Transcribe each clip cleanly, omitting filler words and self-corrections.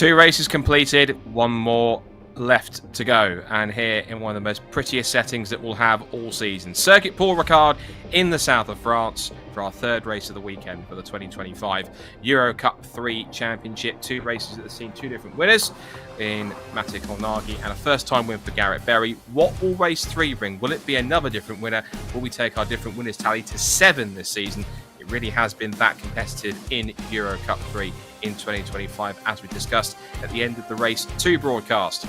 2 races completed, 1 more left to go, and here in one of the most prettiest settings that we'll have all season. Circuit Paul Ricard in the south of France for our 3rd race of the weekend for the 2025 EUROCUP-3 Championship. 2 races that have seen 2 different winners in Matej Kolnagi and a first-time win for Garrett Berry. What will race 3 bring? Will it be another different winner? Will we take our different winners tally to 7 this season? It really has been that competitive in EUROCUP-3 in 2025, as we discussed at the end of the Race 2 broadcast.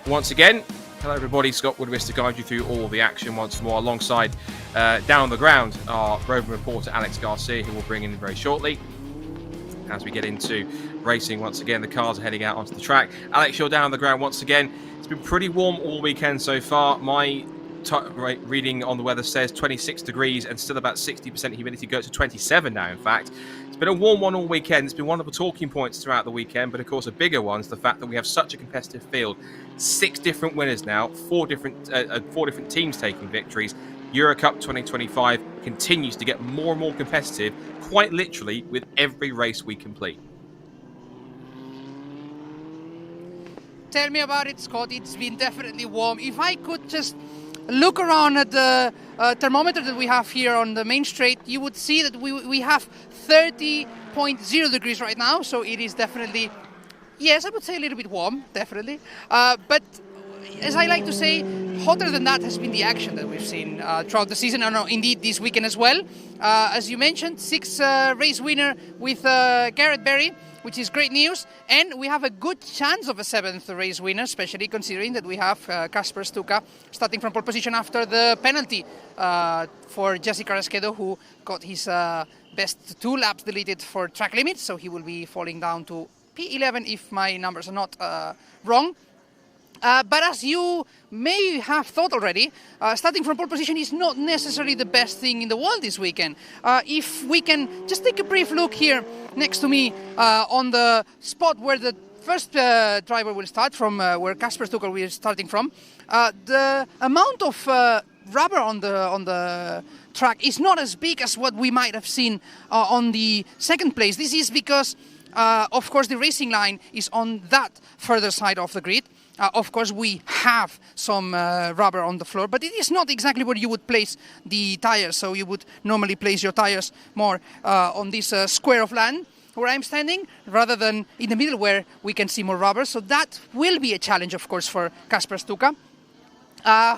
Once again, hello everybody, Scott Woodwist to guide you through all the action once more, alongside down the ground our roving reporter Alex Garcia, who will bring in very shortly as we get into racing. Once again, the cars are heading out onto the track. Alex, you're down on the ground once again. It's been pretty warm all weekend so far. My reading on the weather says 26 degrees and still about 60% humidity. Goes to 27 now, in fact. It's been a warm one all weekend. It's been one of the talking points throughout the weekend, but of course a bigger one is the fact that we have such a competitive field. 6 different winners now, 4 different teams taking victories. EuroCup 2025 continues to get more and more competitive, quite literally, with every race we complete. Tell me about it, Scott. It's been definitely warm. If I could just look around at the thermometer that we have here on the main straight, you would see that we have 30.0 degrees right now, so it is definitely, yes, I would say a little bit warm, definitely. But as I like to say, hotter than that has been the action that we've seen throughout the season, and indeed this weekend as well. As you mentioned, 6 race winner with Garrett Berry, which is great news, and we have a good chance of a 7th race winner, especially considering that we have Kasper Stuka starting from pole position after the penalty for Jesse Carrasquedo, who got his best 2 laps deleted for track limits, so he will be falling down to P11 if my numbers are not wrong. But as you may have thought already, starting from pole position is not necessarily the best thing in the world this weekend. If we can just take a brief look here next to me on the spot where the first driver will start from, where Kasper Stuka will be starting from, the amount of rubber on the track is not as big as what we might have seen on the 2nd place. This is because, of course, the racing line is on that further side of the grid. Of course, we have some rubber on the floor, but it is not exactly where you would place the tires. So you would normally place your tires more on this square of land where I'm standing, rather than in the middle where we can see more rubber. So that will be a challenge, of course, for Kasper Stuka,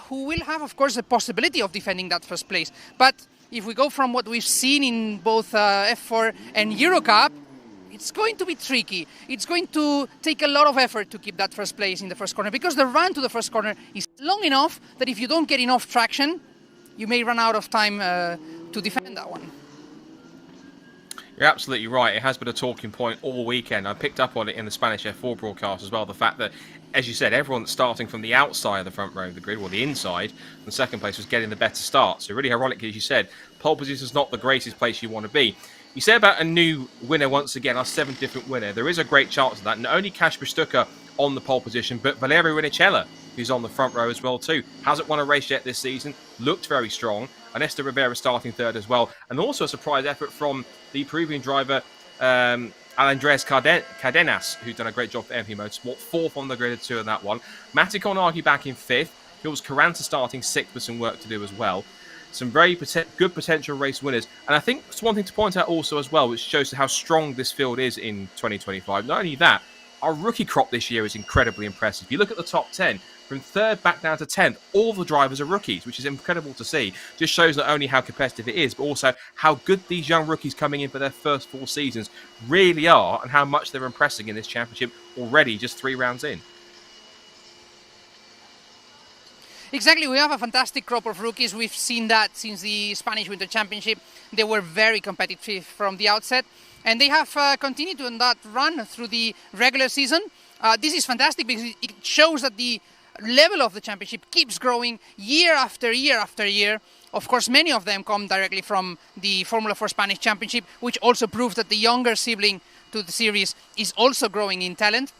who will have, of course, the possibility of defending that first place. But if we go from what we've seen in both F4 and EuroCup, it's going to be tricky. It's going to take a lot of effort to keep that first place in the first corner, because the run to the first corner is long enough that if you don't get enough traction, you may run out of time to defend that one. You're absolutely right. It has been a talking point all weekend. I picked up on it in the Spanish F4 broadcast as well. The fact that, as you said, everyone starting from the outside of the front row of the grid, or the inside, the 2nd place was getting the better start. So really ironically, as you said, pole position is not the greatest place you want to be. You say about a new winner once again, our 7th different winner. There is a great chance of that. Not only Kasper Stuka on the pole position, but Valerio Rinicella, who's on the front row as well too. Hasn't won a race yet this season. Looked very strong. Ernesto Rivera starting 3rd as well. And also a surprise effort from the Peruvian driver, Andres Cardenas, who's done a great job for MP Motorsport. 4th on the grid too in that one. Matej Kolnagi back in 5th. Hills Carranza starting 6th with some work to do as well. Some very good potential race winners. And I think it's one thing to point out also as well, which shows how strong this field is in 2025. Not only that, our rookie crop this year is incredibly impressive. If you look at the top 10, from 3rd back down to 10th, all the drivers are rookies, which is incredible to see. Just shows not only how competitive it is, but also how good these young rookies coming in for their first 4 seasons really are, and how much they're impressing in this championship already, just 3 rounds in. Exactly, we have a fantastic crop of rookies. We've seen that since the Spanish Winter Championship. They were very competitive from the outset, and they have continued on that run through the regular season. This is fantastic because it shows that the level of the championship keeps growing year after year after year. Of course, many of them come directly from the Formula 4 Spanish Championship, which also proves that the younger sibling to the series is also growing in talent.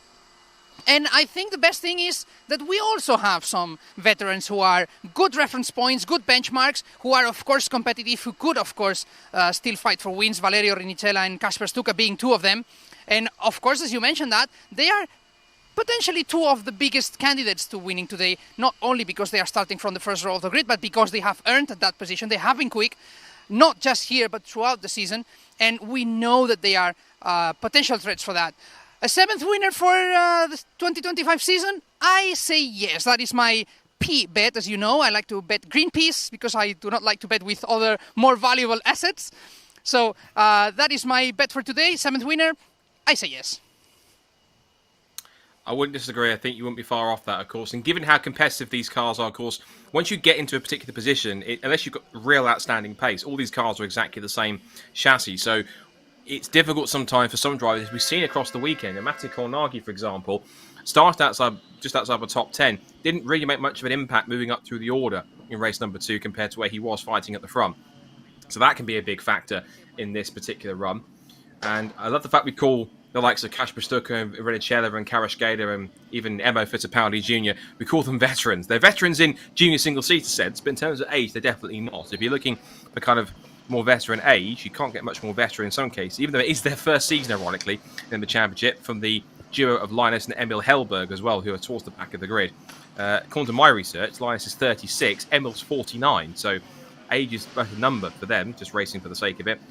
And I think the best thing is that we also have some veterans who are good reference points, good benchmarks, who are, of course, competitive, who could, of course, still fight for wins, Valerio Rinicella and Kasper Stuka being 2 of them. And, of course, as you mentioned that, they are potentially two of the biggest candidates to winning today, not only because they are starting from the first row of the grid, but because they have earned that position. They have been quick, not just here, but throughout the season, and we know that they are potential threats for that. A seventh winner for the 2025 season? I say yes. That is my P bet. As you know, I like to bet Greenpeace because I do not like to bet with other more valuable assets. So that is my bet for today. Seventh winner, I say yes. I wouldn't disagree. I think you wouldn't be far off that, of course. And given how competitive these cars are, of course, once you get into a particular position, unless you've got real outstanding pace, all these cars are exactly the same chassis. So it's difficult sometimes for some drivers. We've seen across the weekend. Matej Kolnagi, for example, started just outside the top 10. Didn't really make much of an impact moving up through the order in race number 2 compared to where he was fighting at the front. So that can be a big factor in this particular run. And I love the fact we call the likes of Kasper Stucker and Ricard and Carrasqueda and even Emo Fittipaldi Jr., we call them veterans. They're veterans in junior single-seater sense, but in terms of age, they're definitely not. If you're looking for kind of more veteran age, you can't get much more veteran in some cases, even though it is their first season, ironically, in the championship, from the duo of Linus and Emil Hellberg as well, who are towards the back of the grid. According to my research, Linus is 36, Emil's 49, so age is both a number for them, just racing for the sake of it.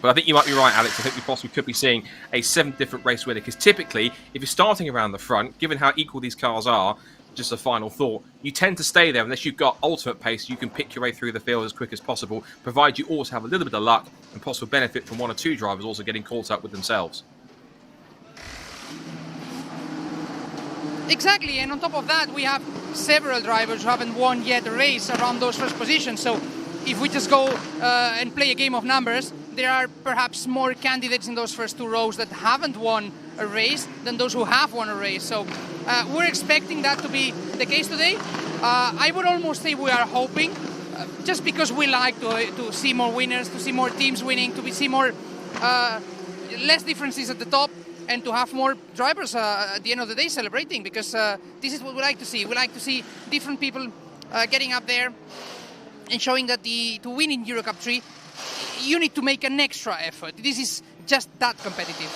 But I think you might be right, Alex. I think we possibly could be seeing a 7th different race winner, because typically, if you're starting around the front, given how equal these cars are, just a final thought, you tend to stay there unless you've got ultimate pace. You can pick your way through the field as quick as possible, provided you also have a little bit of luck and possible benefit from 1 or 2 drivers also getting caught up with themselves. Exactly, and on top of that, we have several drivers who haven't won yet a race around those first positions. So if we just go and play a game of numbers, there are perhaps more candidates in those first 2 rows that haven't won a race than those who have won a race. So we're expecting that to be the case today. I would almost say we are hoping, just because we like to see more winners, to see more teams winning, to see more less differences at the top, and to have more drivers at the end of the day celebrating, because this is what we like to see. We like to see different people getting up there and showing that to win in EUROCUP-3, you need to make an extra effort. This is just that competitive.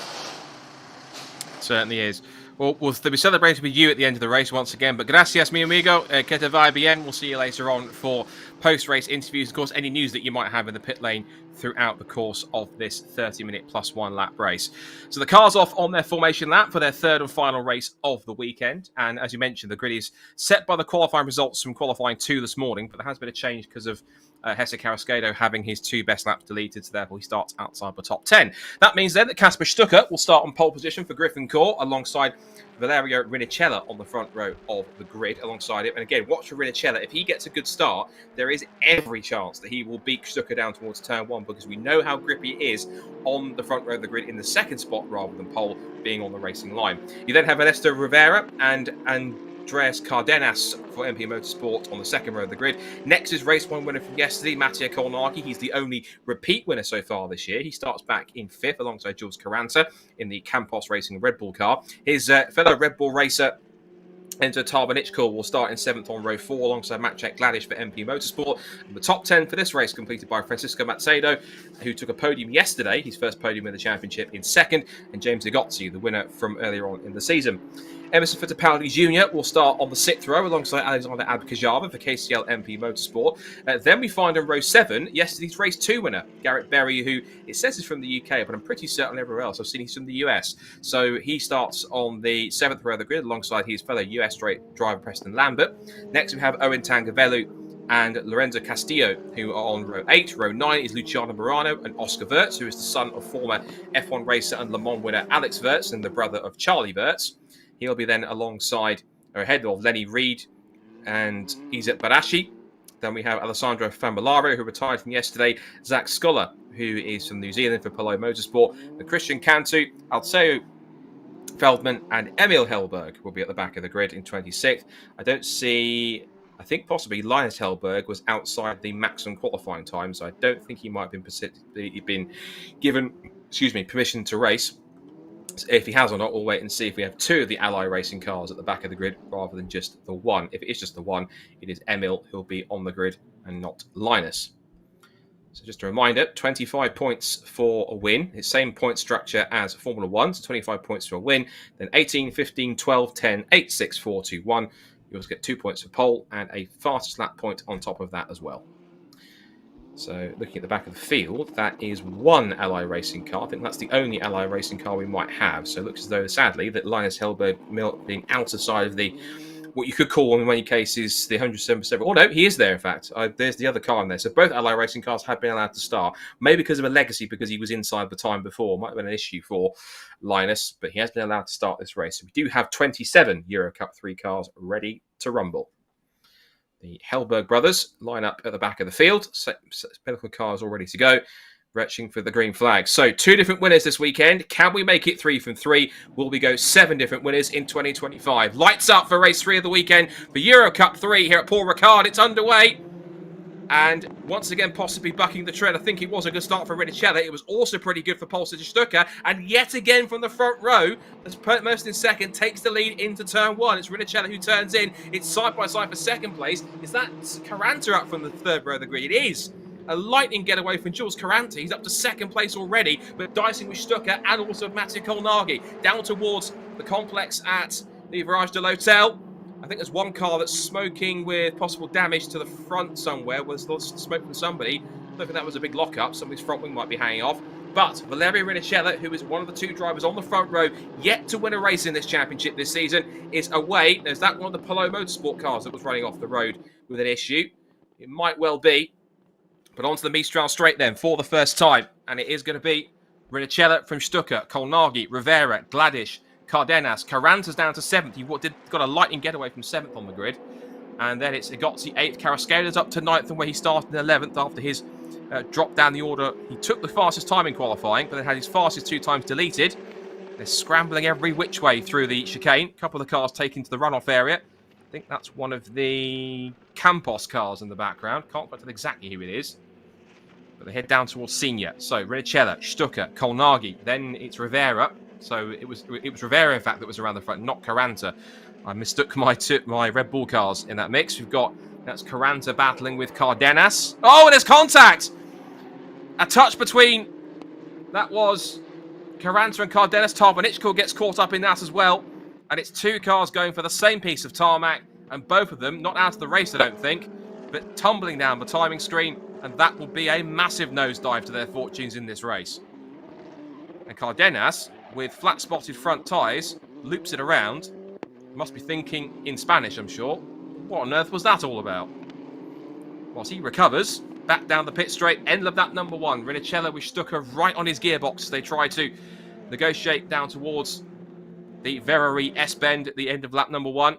Certainly is. Well, we'll be celebrating with you at the end of the race once again. But gracias, mi amigo. Que te vaya bien. We'll see you later on for post-race interviews. Of course, any news that you might have in the pit lane throughout the course of this 30-minute plus 1 lap race. So the car's off on their formation lap for their 3rd and final race of the weekend. And as you mentioned, the grid is set by the qualifying results from qualifying 2 this morning. But there has been a change because of Jesse Carrasqueda having his 2 best laps deleted, so therefore he starts outside the top 10. That means then that Kasper Stucker will start on pole position for Griffin Court alongside Valerio Rinicella on the front row of the grid alongside him. And again, watch for Rinicella. If he gets a good start, there is every chance that he will beat Stucker down towards turn 1, because we know how grippy it is on the front row of the grid in the 2nd spot rather than pole, being on the racing line. You then have Ernesto Rivera and Andreas Cardenas for MP Motorsport on the 2nd row of the grid. Next is race 1 winner from yesterday, Matej Kolnagi. He's the only repeat winner so far this year. He starts back in 5th alongside Jules Carranza in the Campos Racing Red Bull car. His fellow Red Bull racer Enzo Tarbanichkul will start in 7th on row 4 alongside Maciej Gladish for MP Motorsport. And the top 10 for this race completed by Francisco Macedo, who took a podium yesterday, his first podium in the championship, in 2nd, and James Igozzi, the winner from earlier on in the season. Emerson Fittipaldi Jr. will start on the 6th row alongside Alexander Abkajava for KCL MP Motorsport. Then we find on row 7 yesterday's race 2 winner, Garrett Berry, who it says is from the UK, but I'm pretty certain everywhere else I've seen he's from the US. So he starts on the 7th row of the grid alongside his fellow US driver Preston Lambert. Next we have Owen Tangavelu and Lorenzo Castillo, who are on row 8. Row 9 is Luciano Morano and Oscar Wirtz, who is the son of former F1 racer and Le Mans winner Alex Wirtz and the brother of Charlie Wirtz. He'll be then alongside, or ahead of, Lenny Reed and Izet Barashi. Then we have Alessandro Famolaro, who retired from yesterday, Zach Sculler, who is from New Zealand for Polo Motorsport, and Christian Cantu, Alceo Feldman, and Emil Hellberg will be at the back of the grid in 26th. I think possibly Linus Hellberg was outside the maximum qualifying time, so I don't think he might have been given permission to race. If he has or not, we'll wait and see if we have 2 of the Ally Racing cars at the back of the grid rather than just the one. If it is just the one, it is Emil who'll be on the grid and not Linus. So just a reminder, 25 points for a win. It's same point structure as Formula 1, so 25 points for a win. Then 18, 15, 12, 10, 8, 6, 4, 2, 1. You also get 2 points for pole and a fastest lap point on top of that as well. So looking at the back of the field, that is one Ally Racing car. I think that's the only Ally Racing car we might have. So it looks as though, sadly, that Linus Hellberg being outer side of the, what you could call in many cases, the 107%. Oh no, he is there, in fact. There's the other car in there. So both Ally Racing cars have been allowed to start. Maybe because of a legacy, because he was inside the time before. Might have been an issue for Linus, but he has been allowed to start this race. So we do have 27 EuroCup-3 cars ready to rumble. The Hellberg brothers line up at the back of the field. Pinnacle cars all ready to go, retching for the green flag. So 2 different winners this weekend. Can we make it 3 from 3? Will we go 7 different winners in 2025? Lights up for race 3 of the weekend for Eurocup 3 here at Paul Ricard. It's underway. And once again, possibly bucking the trend. I think it was a good start for Ricard. It was also pretty good for Polster Stucker. And yet again from the front row, as most in second, takes the lead into turn 1. It's Ricard who turns in. It's side by side for second place. Is that Caranta up from the third row of the grid? It is. A lightning getaway from Jules Caranta. He's up to second place already, but dicing with Stucker and also Matej Kolnagi. Down towards the complex at the Virage de l'Hotel. I think there's one car that's smoking with possible damage to the front somewhere. Was smoke from somebody. I don't think that was a big lockup. Somebody's front wing might be hanging off. But Valerio Rinicella, who is one of the 2 drivers on the front row, yet to win a race in this championship this season, is away. There's that one of the Polo Motorsport cars that was running off the road with an issue. It might well be. But onto the Mistral straight then for the first time. And it is going to be Rinicella from Stucker, Kolnagi, Rivera, Gladish, Cardenas. Caranta's down to 7th. He got a lightning getaway from 7th on the grid. And then it's Igozzi 8th. Carrasqueda's up to 9th, and where he started in 11th after his drop down the order. He took the fastest time in qualifying, but then had his fastest 2 times deleted. They're scrambling every which way through the chicane. A couple of the cars taken to the runoff area. I think that's one of the Campos cars in the background. Can't quite tell exactly who it is. But they head down towards Senior. So Rinicella, Stucker, Kolnagi. Then it's Rivera. So it was Rivera, in fact, that was around the front, not Caranta. I mistook my Red Bull cars in that mix. That's Caranta battling with Cardenas. Oh, and there's contact! A touch between, that was Caranta and Cardenas. Tarbanichko gets caught up in that as well. And it's 2 cars going for the same piece of tarmac. And both of them, not out of the race, I don't think, but tumbling down the timing screen. And that will be a massive nosedive to their fortunes in this race. And Cardenas, with flat-spotted front tyres, loops it around. Must be thinking in Spanish, I'm sure. What on earth was that all about? Whilst he recovers, back down the pit straight, end of that number 1. Rinicella with Stucker right on his gearbox as they try to negotiate down towards the Verari S-bend at the end of lap number 1.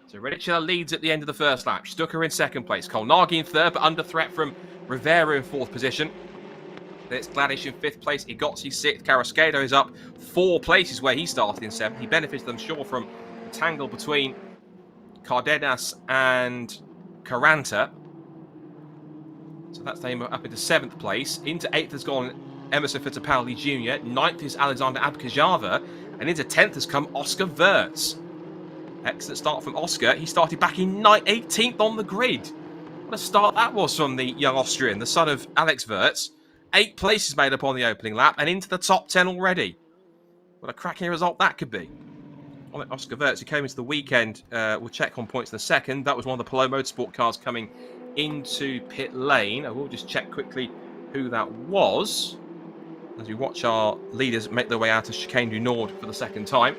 So Rinicella leads at the end of the first lap. Stucker in second place. Kolnagi in third, but under threat from Rivera in 4th position. Then it's Gladish in 5th place. Igozzi 6th. Carrasqueda is up 4 places where he started in 7th. He benefited, I'm sure, from the tangle between Cardenas and Caranta. So that's him up into 7th place. Into 8th has gone Emerson Fittipaldi Jr. 9th is Alexander Abkajava. And into 10th has come Oscar Wirtz. Excellent start from Oscar. He started back in 18th on the grid. What a start that was from the young Austrian, the son of Alex Wirtz. 8 places made up on the opening lap and into the top 10 already. What a cracking result that could be. Oscar Wirtz, who came into the weekend, we'll check on points in a second. That was one of the Polo Motorsport cars coming into pit lane. I will just check quickly who that was as we watch our leaders make their way out of Chicane du Nord for the second time.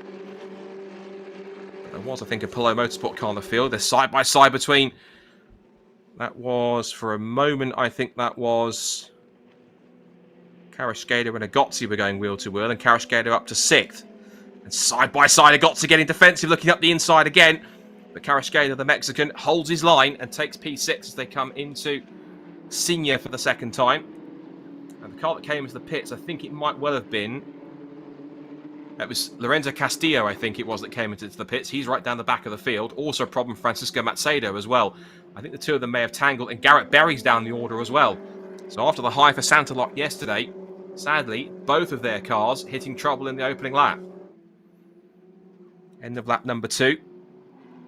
There was, I think, a Polo Motorsport car on the field. They're side by side between. That was, for a moment, I think that was Carrasqueda and Igozzi were going wheel to wheel, and Carrasqueda up to 6th. And side by side, Igozzi getting defensive, looking up the inside again. But Carrasqueda, the Mexican, holds his line and takes P6 as they come into Senior for the second time. And the car that came into the pits, I think it might well have been. It was Lorenzo Castillo, I think it was, that came into the pits. He's right down the back of the field. Also a problem, Francisco Macedo as well. I think the 2 of them may have tangled, and Garrett Berry's down the order as well. So after the high for Santalock yesterday, sadly, both of their cars hitting trouble in the opening lap. End of lap number 2.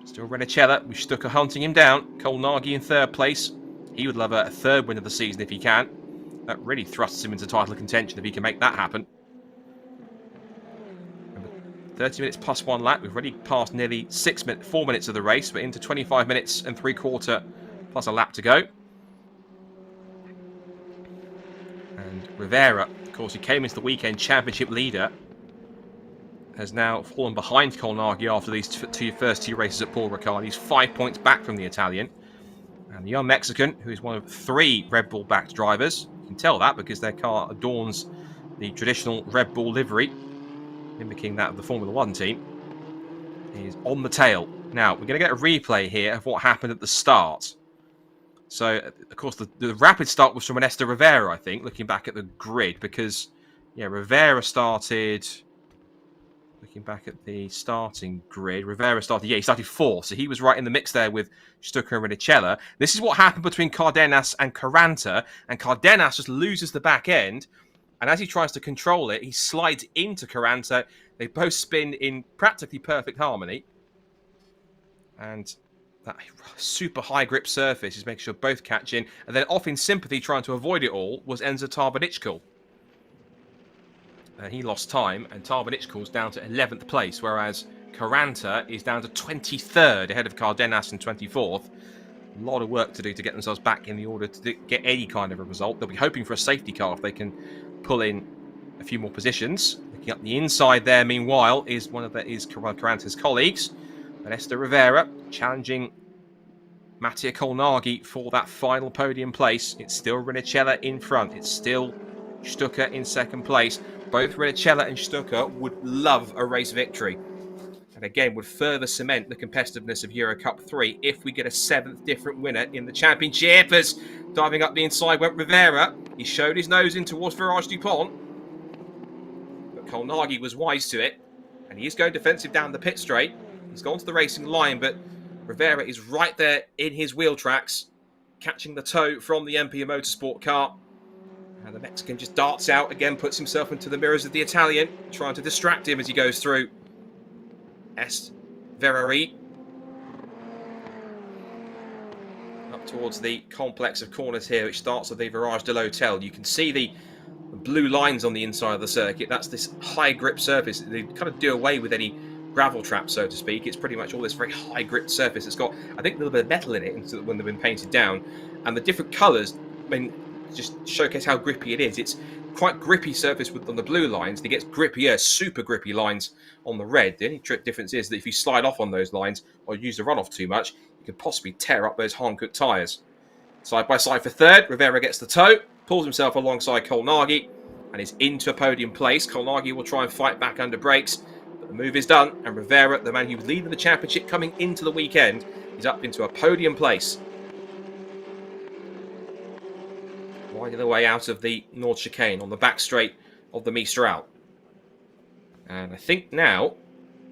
Still Rinicella. We Stucker hunting him down. Kolnagi in 3rd place. He would love a 3rd win of the season if he can. That really thrusts him into title contention if he can make that happen. Remember, 30 minutes plus 1 lap. We've already passed nearly 4 minutes of the race. We're into 25 minutes and 3/4 plus a lap to go. And Rivera, of course, he came into the weekend championship leader, has now fallen behind Colnaghi after these first two races at Paul Ricard. He's 5 points back from the Italian. And the young Mexican, who is one of 3 Red Bull-backed drivers, you can tell that because their car adorns the traditional Red Bull livery, mimicking that of the Formula 1 team, is on the tail. Now, we're going to get a replay here of what happened at the start. So, of course, the rapid start was from Ernesto Rivera, I think, looking back at the grid, because, yeah, Rivera started... Looking back at the starting grid, Rivera started, he started 4th, so he was right in the mix there with Stucker and Rinicella. This is what happened between Cardenas and Caranta, and Cardenas just loses the back end, and as he tries to control it, he slides into Caranta. They both spin in practically perfect harmony, and that super high grip surface is making sure both catch in, and then off in sympathy trying to avoid it all was Enzo Tarbanichkul. And he lost time, and Tarbanichkul's down to 11th place, whereas Caranta is down to 23rd, ahead of Cardenas in 24th. A lot of work to do to get themselves back in the order to get any kind of a result. They'll be hoping for a safety car if they can pull in a few more positions. Looking up the inside there, meanwhile, is Caranta's colleagues. Ernesto Rivera challenging Mattia Colnaghi for that final podium place. It's still Rinicella in front. It's still Stucker in second place. Both Rinicella and Stucker would love a race victory. And again, would further cement the competitiveness of EuroCup-3 if we get a 7th different winner in the championship. As diving up the inside went Rivera. He showed his nose in towards Virage Dupont. But Colnaghi was wise to it. And he is going defensive down the pit straight. He's gone to the racing line, but Rivera is right there in his wheel tracks, catching the toe from the MP Motorsport car. And the Mexican just darts out, again puts himself into the mirrors of the Italian, trying to distract him as he goes through Verari. Up towards the complex of corners here, which starts with the Virage de l'Hotel. You can see the blue lines on the inside of the circuit. That's this high grip surface. They kind of do away with any gravel trap, so to speak. It's pretty much all this very high grip surface. It's got, I think, a little bit of metal in it when they've been painted down. And the different colours, I mean, just showcase how grippy it is. It's quite grippy surface on the blue lines. It gets grippier, super grippy lines on the red. The only difference is that if you slide off on those lines or use the runoff too much, you could possibly tear up those Hankook tyres. Side by side for third, Rivera gets the toe, pulls himself alongside Colnaghi, and is into a podium place. Colnaghi will try and fight back under brakes, but the move is done, and Rivera, the man who was leading the championship coming into the weekend, is up into a podium place. Winding the way out of the Nord Chicane on the back straight of the Mistral. And I think now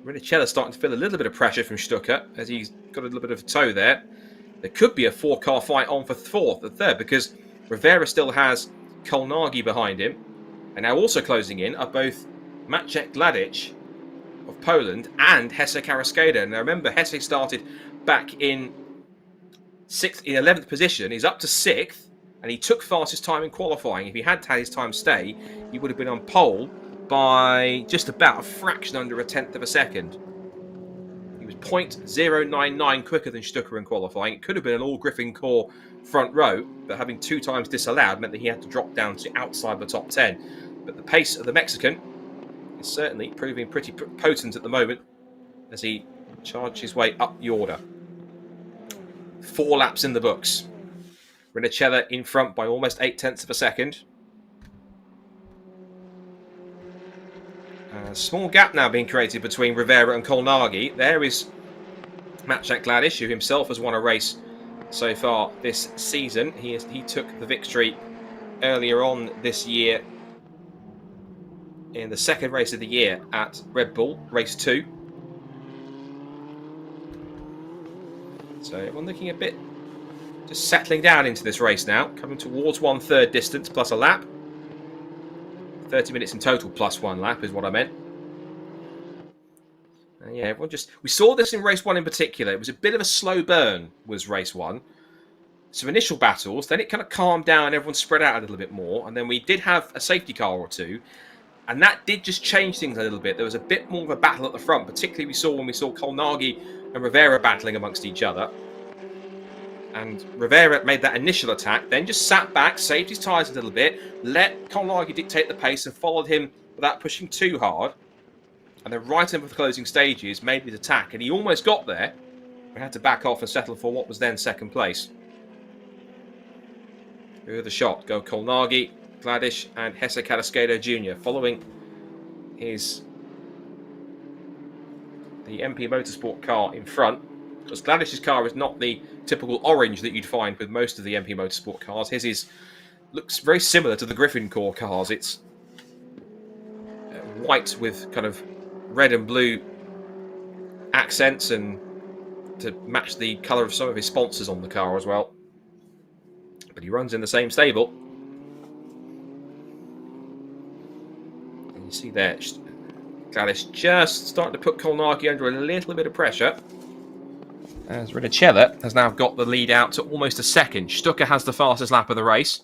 Rinicella's starting to feel a little bit of pressure from Stucker as he's got a little bit of a toe there. There could be a 4-car fight on for fourth and third because Rivera still has Colnaghi behind him. And now also closing in are both Maciej Gladic of Poland and Hesse Karaskeida. Now remember, Hesse started back in 11th position. He's up to 6th. And he took fastest time in qualifying. If he had his time stay, he would have been on pole by just about a fraction under a 10th of a second. He was 0.099 quicker than Stucker in qualifying. It could have been an all-Griffin core front row, but having 2 times disallowed meant that he had to drop down to outside the top 10. But the pace of the Mexican is certainly proving pretty potent at the moment as he charges his way up the order. 4 laps in the books. Rinicella in front by almost 0.8 of a second. A small gap now being created between Rivera and Colnaghi. There is Maciej Gladic, who himself has won a race so far this season. He took the victory earlier on this year in the second race of the year at Red Bull, race 2. So everyone looking a bit just settling down into this race now, coming towards 1/3 distance plus a lap. 30 minutes in total plus 1 lap is what I meant. And yeah, we saw this in race 1 in particular. It was a bit of a slow burn, was race 1. some initial battles. Then it kind of calmed down. Everyone spread out a little bit more. And then we did have a safety car or two. And that did just change things a little bit. There was a bit more of a battle at the front, particularly when we saw Colnaghi and Rivera battling amongst each other. And Rivera made that initial attack, then just sat back, saved his tyres a little bit, let Colnaghi dictate the pace and followed him without pushing too hard. And then right into the closing stages, made his attack. And he almost got there, but had to back off and settle for what was then second place. Who are the shot? Go Colnaghi, Gladish and Jesse Carrasquedo Jr. following the MP Motorsport car in front. Because Gladish's car is not the typical orange that you'd find with most of the MP Motorsport cars. His looks very similar to the Griffin Core cars. It's white with kind of red and blue accents, and to match the colour of some of his sponsors on the car as well. But he runs in the same stable. And you see there, Gladish just starting to put Colnaghi under a little bit of pressure. As Ricard has now got the lead out to almost a second. Stucker has the fastest lap of the race.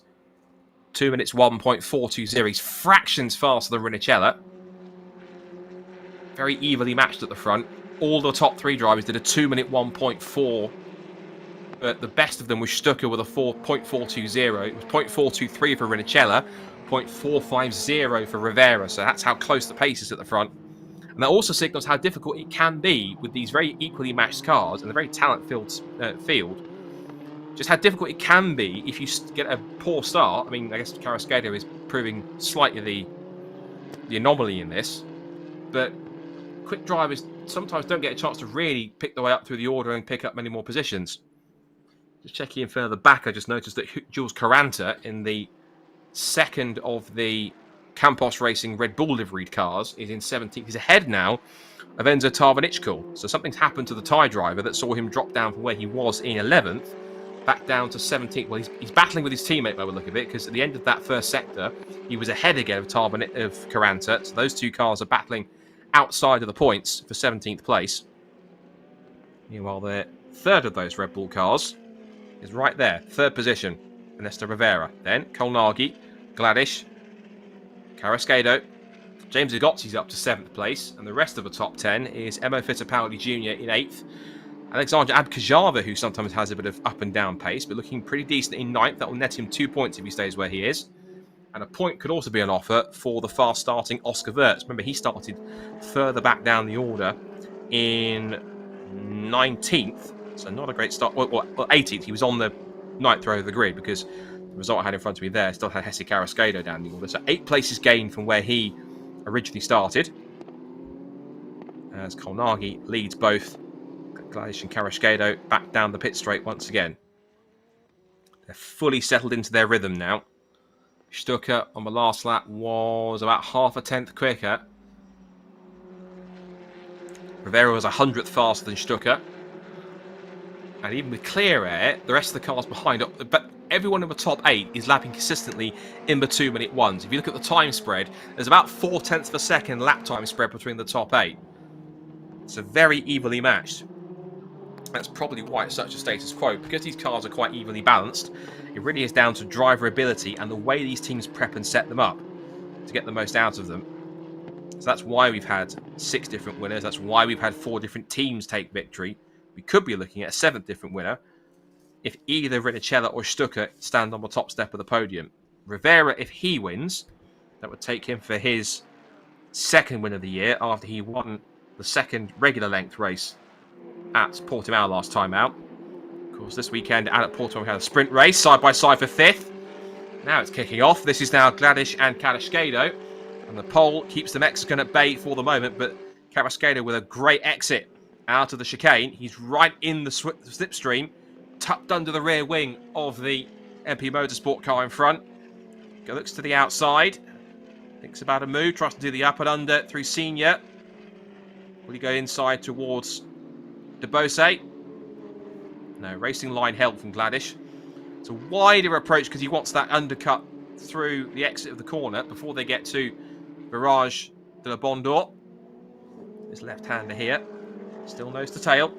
2 minutes 1.420. He's fractions faster than Ricard. Very evenly matched at the front. All the top 3 drivers did a 2 minute 1.4. But the best of them was Stucker with a 4.420. It was 0.423 for Ricard, 0.450 for Rivera. So that's how close the pace is at the front. And that also signals how difficult it can be with these very equally matched cars and a very talent-filled field. Just how difficult it can be if you get a poor start. I mean, I guess Carrasquedo is proving slightly the anomaly in this. But quick drivers sometimes don't get a chance to really pick their way up through the order and pick up many more positions. Just checking in further back, I just noticed that Jules Caranta in the second of the Campos Racing Red Bull liveried cars is in 17th. He's ahead now of Enzo Tarvanichkul. So something's happened to the Thai driver that saw him drop down from where he was in 11th back down to 17th. Well, he's battling with his teammate by the look of it, because at the end of that first sector, he was ahead again of Caranta. So those 2 cars are battling outside of the points for 17th place. Meanwhile, the third of those Red Bull cars is right there, 3rd position, Ernesto Rivera. Then Colnaghi, Gladish, Carrasquedo, James Agozzi's up to 7th place, and the rest of the top 10 is Emo Fittipaldi Jr. in 8th. Alexander Abkajava, who sometimes has a bit of up and down pace, but looking pretty decent in 9th. That will net him 2 points if he stays where he is. And a point could also be on offer for the fast-starting Oscar Wirtz. Remember, he started further back down the order in 19th, so not a great start. Well, 18th. He was on the 9th row of the grid because the result I had in front of me there still had Jesse Carrasquedo down the order. So 8 places gained from where he originally started. As Colnaghi leads both Gladish and Carrasquedo back down the pit straight once again. They're fully settled into their rhythm now. Stucker on the last lap was about half a tenth quicker. Rivera was 100th faster than Stucker. And even with clear air, the rest of the cars behind, but everyone in the top 8 is lapping consistently in the 2 minute ones. If you look at the time spread, there's about 0.4 of a second lap time spread between the top 8. So very evenly matched. That's probably why it's such a status quo. Because these cars are quite evenly balanced, it really is down to driver ability and the way these teams prep and set them up to get the most out of them. So that's why we've had 6 different winners. That's why we've had 4 different teams take victory. We could be looking at a 7th different winner if either Ricard or Stucker stand on the top step of the podium. Rivera, if he wins, that would take him for his 2nd win of the year after he won the 2nd regular length race at Portimao last time out. Of course, this weekend out at Portimao we had a sprint race side by side for 5th. Now it's kicking off. This is now Gladish and Carrasquedo, and the pole keeps the Mexican at bay for the moment, but Carrasquedo with a great exit out of the chicane. He's right in the slipstream, tucked under the rear wing of the MP Motorsport car in front. Looks to the outside, thinks about a move, tries to do the up and under through Senior. Will he go inside towards De Bose? No, racing line help from Gladish. It's a wider approach because he wants that undercut through the exit of the corner before they get to Virage de la Bondor. His left-hander here, still nose to tail.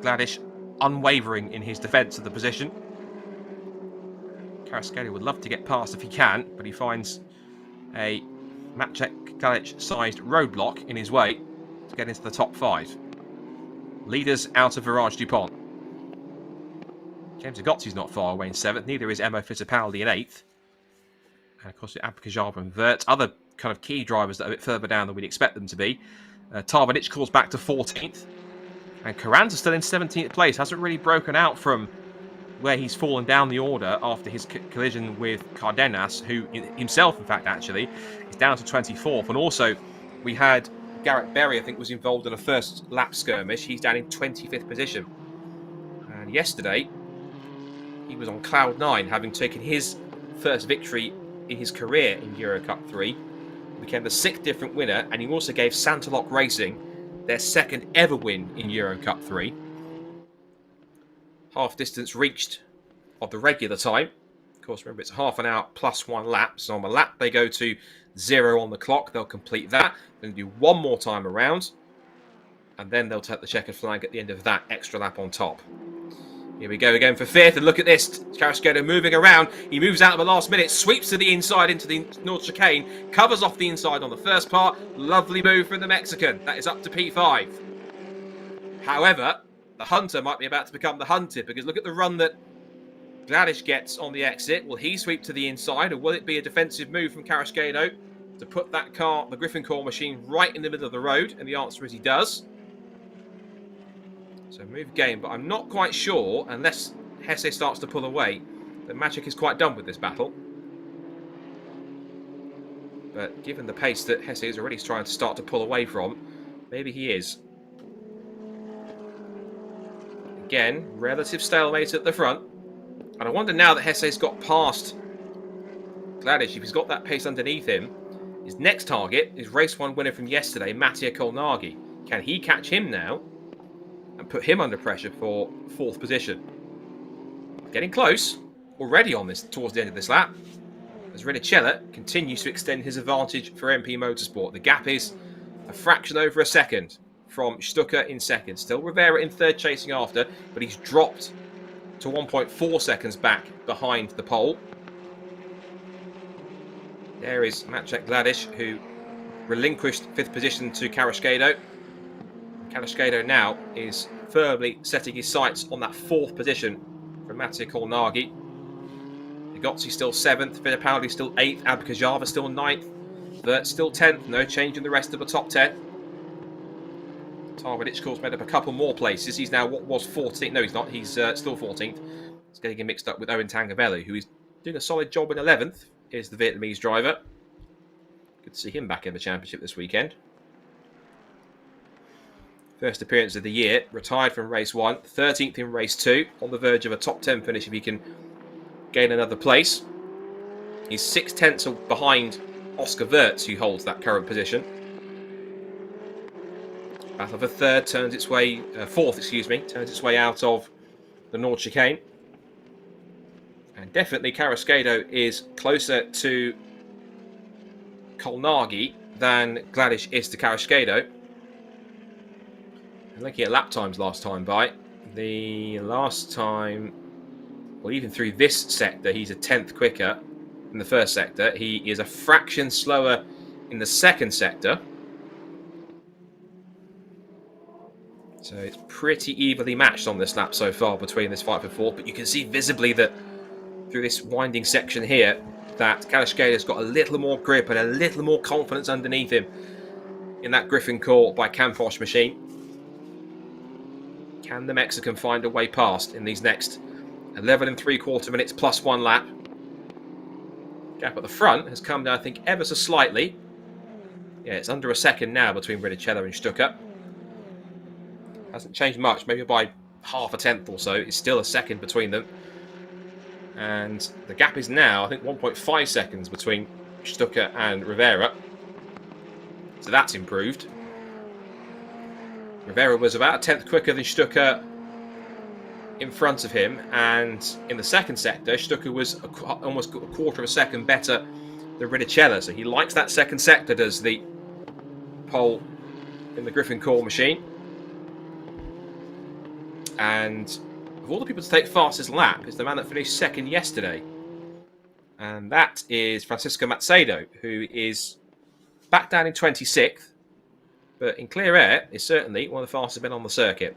Gladish unwavering in his defence of the position. Carrasquillo would love to get past if he can, but he finds a Maciej Kladic-sized roadblock in his way to get into the top 5. Leaders out of Virage DuPont. James Agozzi's not far away in 7th, neither is Emo Fittipaldi in 8th. And of course, Abkajab and Vert, other kind of key drivers that are a bit further down than we'd expect them to be. Tarvanic calls back to 14th. And Carranza still in 17th place, hasn't really broken out from where he's fallen down the order after his collision with Cardenas, who himself, in fact, actually, is down to 24th. And also, we had Garrett Berry, I think, was involved in a first lap skirmish. He's down in 25th position. And yesterday, he was on cloud 9, having taken his first victory in his career in EUROCUP-3. He became the 6th different winner, and he also gave Santaloc Racing their 2nd ever win in EUROCUP-3. Half distance reached of the regular time. Of course, remember, it's half an hour plus 1 lap. So on a lap, they go to 0 on the clock. They'll complete that. Then do one more time around. And then they'll take the checkered flag at the end of that extra lap on top. Here we go again for 5th. And look at this. Carrasquillo moving around. He moves out at the last minute. Sweeps to the inside into the North Chicane. Covers off the inside on the first part. Lovely move from the Mexican. That is up to P5. However, the hunter might be about to become the hunted, because look at the run that Gladish gets on the exit. Will he sweep to the inside, or will it be a defensive move from Carrasquillo to put that car, the Griffin Core machine, right in the middle of the road? And the answer is he does. So move game, but I'm not quite sure, unless Hesse starts to pull away, that Maciej is quite done with this battle. But given the pace that Hesse is already trying to start to pull away from, maybe he is. Again, relative stalemate at the front. And I wonder now that Hesse's got past Gladish, if he's got that pace underneath him, his next target is race 1 winner from yesterday, Mattia Kolnagi. Can he catch him now and put him under pressure for 4th position? Getting close already on this towards the end of this lap, as Ricard continues to extend his advantage for MP Motorsport. The gap is a fraction over a second from Stucker in 2nd. Still Rivera in 3rd chasing after, but he's dropped to 1.4 seconds back behind the pole. There is Maciej Gladish, who relinquished 5th position to Carrasquillo. Carrasquillo now is firmly setting his sights on that 4th position from Mattia Kolnagi. Agozzi still 7th, Fittipaldi still 8th, Abkajava still 9th, Vert still 10th, no change in the rest of the top 10. Tarvanic, of course, made up a couple more places. He's now what was 14th. No, he's not. He's still 14th. He's getting him mixed up with Owen Tangavelli, who is doing a solid job in 11th. Is the Vietnamese driver. Good to see him back in the championship this weekend. First appearance of the year. Retired from race 1. 13th in race 2. On the verge of a top 10 finish if he can gain another place. He's 6/10 behind Oscar Wirtz, who holds that current position. Battle for 3rd turns its way, 4th, excuse me, turns its way out of the North Chicane. And definitely Carrasquillo is closer to Kolnagi than Gladish is to Carrasquillo. Looking at lap times last time by, the last time, well, even through this sector, he's a 10th quicker in the first sector. He is a fraction slower in the second sector. So it's pretty evenly matched on this lap so far between this fight for 4th. But you can see visibly that through this winding section here, that Carrasquillo's got a little more grip and a little more confidence underneath him in that Griffin Core by Campos machine. Can the Mexican find a way past in these next 11 3/4 minutes plus 1 lap? Gap at the front has come down, I think, ever so slightly. Yeah, it's under a second now between Ricard and Stucker. Hasn't changed much, maybe by half a tenth or so. It's still a second between them. And the gap is now, I think, 1.5 seconds between Stucker and Rivera. So that's improved. Rivera was about a tenth quicker than Stucker in front of him. And in the second sector, Stucker was almost a quarter of a second better than Ricard. So he likes that second sector, does the pole in the Griffin Core machine. And of all the people to take fastest lap is the man that finished second yesterday. And that is Francisco Macedo, who is back down in 26th, but in clear air is certainly one of the fastest men on the circuit.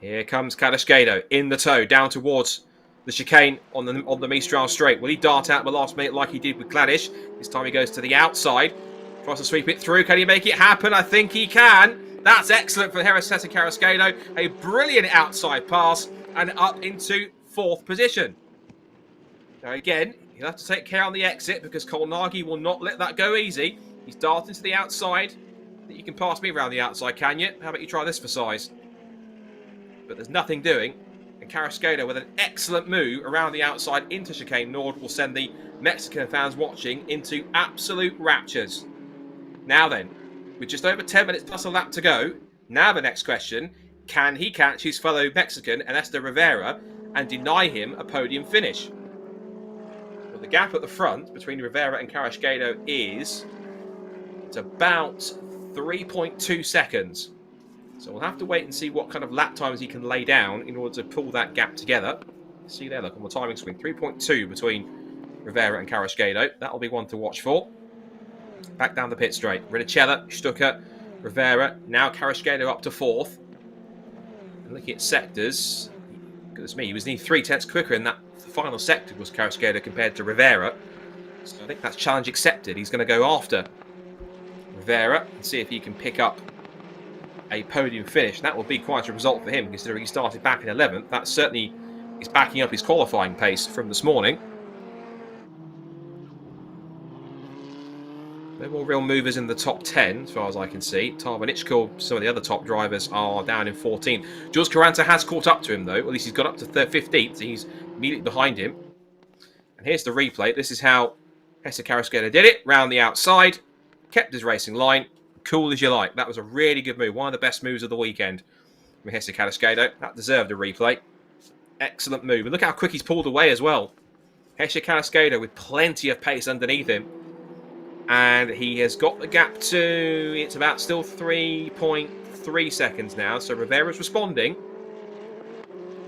Here comes Cadasquedo in the tow, down towards the chicane on the Mistral straight. Will he dart out the last minute like he did with Gladish? This time he goes to the outside, tries to sweep it through. Can he make it happen? I think he can. That's excellent for José Carrasquedo. A brilliant outside pass and up into 4th position. Now again, he'll have to take care on the exit because Kolnagi will not let that go easy. He's darting to the outside. You can pass me around the outside, can you? How about you try this for size? But there's nothing doing. And Carrasquedo with an excellent move around the outside into chicane Nord will send the Mexican fans watching into absolute raptures. Now then, with just over 10 minutes plus a lap to go, now the next question, can he catch his fellow Mexican, Ernesto Rivera, and deny him a podium finish? Well, the gap at the front between Rivera and Carrasquedo is about 3.2 seconds. So we'll have to wait and see what kind of lap times he can lay down in order to pull that gap together. See there, look on the timing screen, 3.2 between Rivera and Carrasquedo. That'll be one to watch for. Back down the pit straight. Rinicella, Stucker, Rivera. Now Carrasquedo up to 4th. And looking at sectors, goodness me, he was nearly 3/10 quicker in that final sector was Carrasquedo compared to Rivera. So I think that's challenge accepted. He's going to go after Rivera and see if he can pick up a podium finish. That will be quite a result for him, considering he started back in 11th. That certainly is backing up his qualifying pace from this morning. No more real movers in the top 10, as far as I can see. Tarvanichko, some of the other top drivers are down in 14th. Jules Carranza has caught up to him, though. At least he's got up to 15th, so he's immediately behind him. And here's the replay. This is how José Carrasquedo did it. Round the outside, kept his racing line. Cool as you like. That was a really good move. One of the best moves of the weekend from José Carrasquedo. That deserved a replay. Excellent move. And look how quick he's pulled away as well. José Carrasquedo with plenty of pace underneath him. And he has got the gap to, it's about still 3.3 seconds now. So Rivera's responding.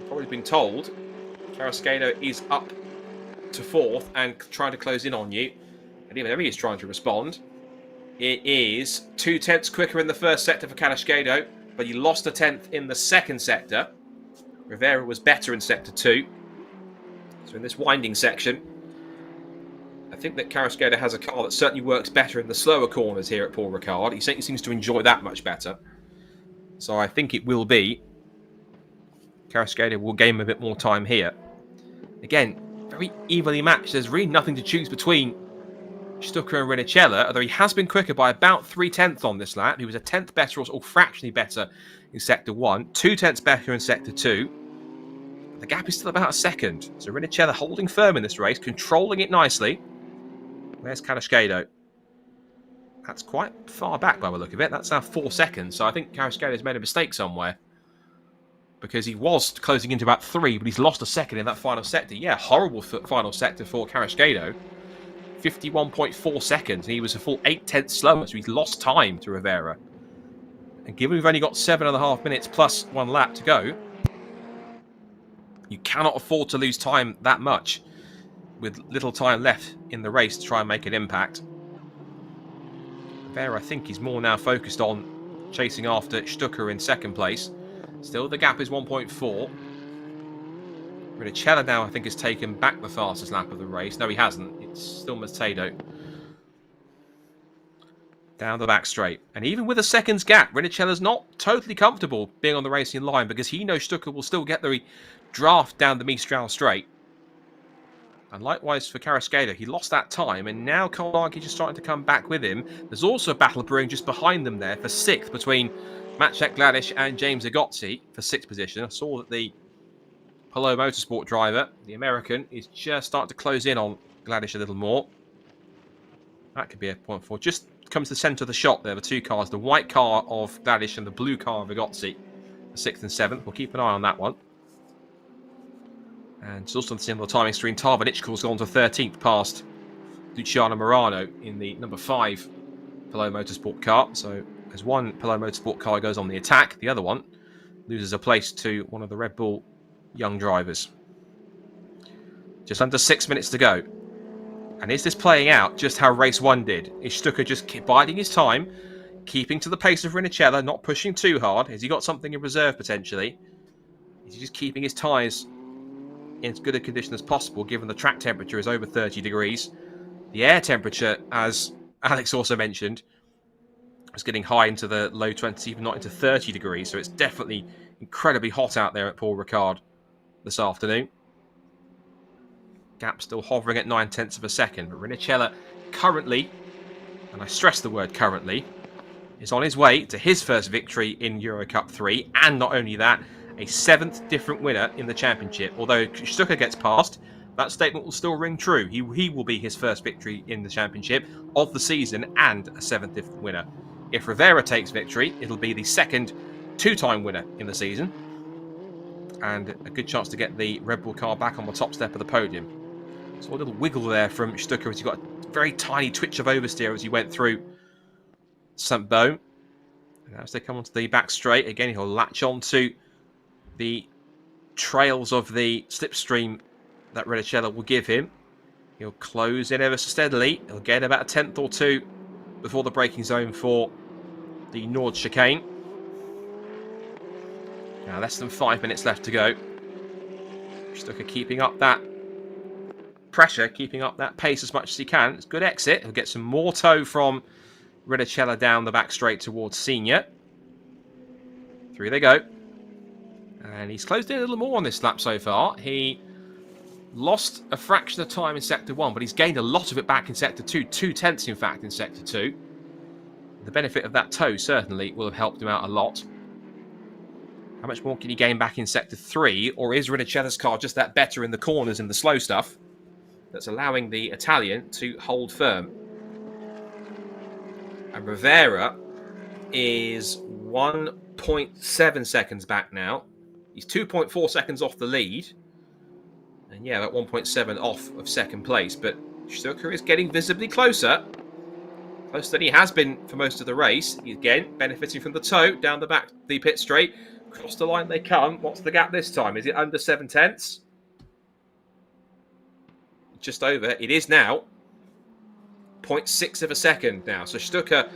Probably been told. Carrasquedo is up to 4th and trying to close in on you. And even though he is trying to respond, it is 2/10 quicker in the first sector for Carrasquedo, but he lost a 10th in the second sector. Rivera was better in sector 2. So in this winding section, I think that Carrasquedo has a car that certainly works better in the slower corners here at Paul Ricard. He certainly seems to enjoy that much better. So I think it will be Carrasquedo will gain a bit more time here. Again, very evenly matched. There's really nothing to choose between Stucker and Rinicella, although he has been quicker by about 3/10 on this lap. He was a 10th better or fractionally better in sector 1, 2/10 better in sector 2. The gap is still about a second. So Rinicella holding firm in this race, controlling it nicely. Where's Carrasquedo? That's quite far back by the look of it. That's now 4 seconds. So I think Carrasquedo's made a mistake somewhere. Because he was closing into about 3, but he's lost a second in that final sector. Yeah, horrible final sector for Carrasquedo. 51.4 seconds. And he was a full 8/10 slower, so he's lost time to Rivera. And given we've only got 7.5 minutes plus 1 lap to go, you cannot afford to lose time that much with little time left in the race to try and make an impact. Rivera, I think, is more now focused on chasing after Stucker in second place. Still, the gap is 1.4. Rinicella now, I think, has taken back the fastest lap of the race. No, he hasn't. It's still Macedo. Down the back straight. And even with a second's gap, Rinicella's not totally comfortable being on the racing line because he knows Stucker will still get the draft down the Mistral straight. And likewise for Carrasquedo, he lost that time, and now Kolnagi just starting to come back with him. There's also a battle brewing just behind them there for 6th between Maciek Gladish and James Agozzi for 6th position. I saw that the Polo Motorsport driver, the American, is just starting to close in on Gladish a little more. That could be a point for. Just comes to the centre of the shot there, the two cars, the white car of Gladish and the blue car of Agozzi, for 6th and 7th. We'll keep an eye on that one. And it's also on the similar timing screen. Tarvanichko's gone to 13th past Luciano Morano in the number 5 Polo Motorsport car. So as one Polo Motorsport car goes on the attack, the other one loses a place to one of the Red Bull young drivers. Just under 6 minutes to go. And is this playing out just how race 1 did? Is Stucker just biding his time, keeping to the pace of Rinicella, not pushing too hard? Has he got something in reserve potentially? Is he just keeping his tyres in as good a condition as possible, given the track temperature is over 30 degrees? The air temperature, as Alex also mentioned, is getting high into the low 20s, even not into 30 degrees. So it's definitely incredibly hot out there at Paul Ricard this afternoon. Gap still hovering at 9/10 of a second. But Rinicella currently, and I stress the word currently, is on his way to his first victory in EUROCUP-3. And not only that, a 7th different winner in the championship. Although Stucker gets past, that statement will still ring true. He will be his first victory in the championship of the season and a 7th different winner. If Rivera takes victory, it'll be the second 2-time winner in the season. And a good chance to get the Red Bull car back on the top step of the podium. So a little wiggle there from Stucker as he got a very tiny twitch of oversteer as he went through St. Beau. And as they come onto the back straight, again, he'll latch on to the trails of the slipstream that Rinicella will give him. He'll close in ever so steadily. He'll get about a 10th or 2 before the braking zone for the Nord chicane. Now less than 5 minutes left to go. Stucker keeping up that pressure, keeping up that pace as much as he can. It's a good exit. He'll get some more tow from Rinicella down the back straight towards Senior. Through they go. And he's closed in a little more on this lap so far. He lost a fraction of time in Sector 1, but he's gained a lot of it back in Sector 2. 2/10 in fact in Sector 2. The benefit of that tow certainly will have helped him out a lot. How much more can he gain back in Sector 3? Or is Rinicella's car just that better in the corners and the slow stuff that's allowing the Italian to hold firm? And Rivera is 1.7 seconds back now. He's 2.4 seconds off the lead. And yeah, about 1.7 off of second place. But Stucker is getting visibly closer. Closer than he has been for most of the race. He's again benefiting from the tow down the back, the pit straight. Across the line they come. What's the gap this time? Is it under 7/10? Just over. It is now 0.6 of a second now. So Stucker,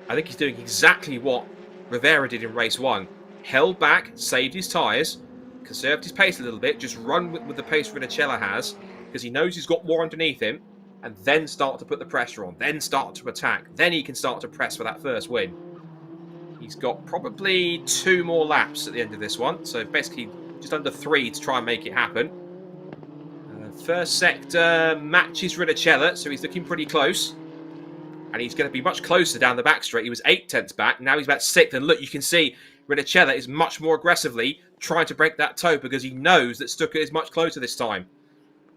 I think he's doing exactly what Rivera did in race 1. Held back, saved his tyres, conserved his pace a little bit, just run with the pace Rinicella has, because he knows he's got more underneath him, and then start to put the pressure on, then start to attack. Then he can start to press for that first win. He's got probably 2 more laps at the end of this one, so basically just under 3 to try and make it happen. First sector matches Rinicella, so he's looking pretty close. And he's going to be much closer down the back straight. He was 8/10 back, now he's about 6th. And look, you can see Rinicella is much more aggressively trying to break that toe because he knows that Stucker is much closer this time.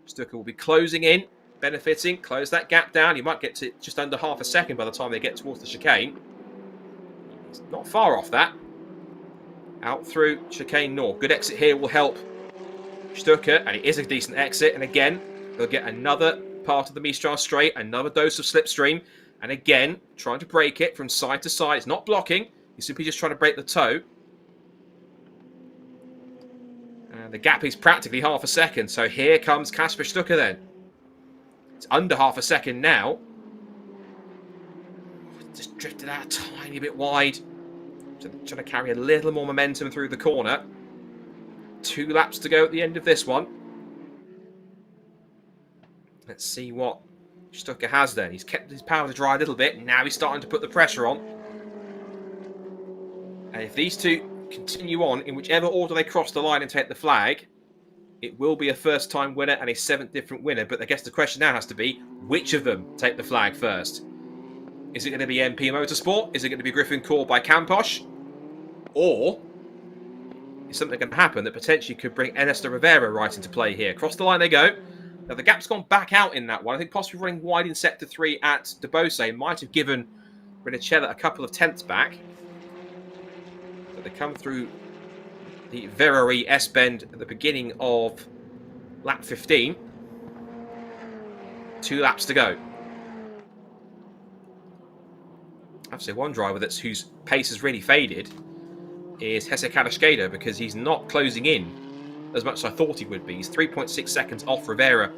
Stucker will be closing in, benefiting, close that gap down. He might get to just under half a second by the time they get towards the chicane. He's not far off that. Out through chicane north. Good exit here will help Stucker, and it is a decent exit. And again, he'll get another part of the Mistral straight, another dose of slipstream. And again, trying to break it from side to side. It's not blocking. He's simply just trying to break the toe. And the gap is practically half a second. So here comes Kasper Stucker then. It's under half a second now. Just drifted out a tiny bit wide. Trying to carry a little more momentum through the corner. 2 laps to go at the end of this one. Let's see what Stucker has then. He's kept his powder dry a little bit. Now he's starting to put the pressure on. And if these two continue on, in whichever order they cross the line and take the flag, it will be a first-time winner and a 7th different winner. But I guess the question now has to be, which of them take the flag first? Is it going to be MP Motorsport? Is it going to be Griffin Core by Camposh? Or is something going to happen that potentially could bring Ernesto Rivera right into play here? Across the line they go. Now the gap's gone back out in that one. I think possibly running wide in Sector 3 at De Beausset might have given Rinicella a couple of tenths back. But they come through the Verrerie S-bend at the beginning of lap 15. 2 laps to go. I have to say one driver whose pace has really faded is Jesse Cadasquedo, because he's not closing in as much as I thought he would be. He's 3.6 seconds off Rivera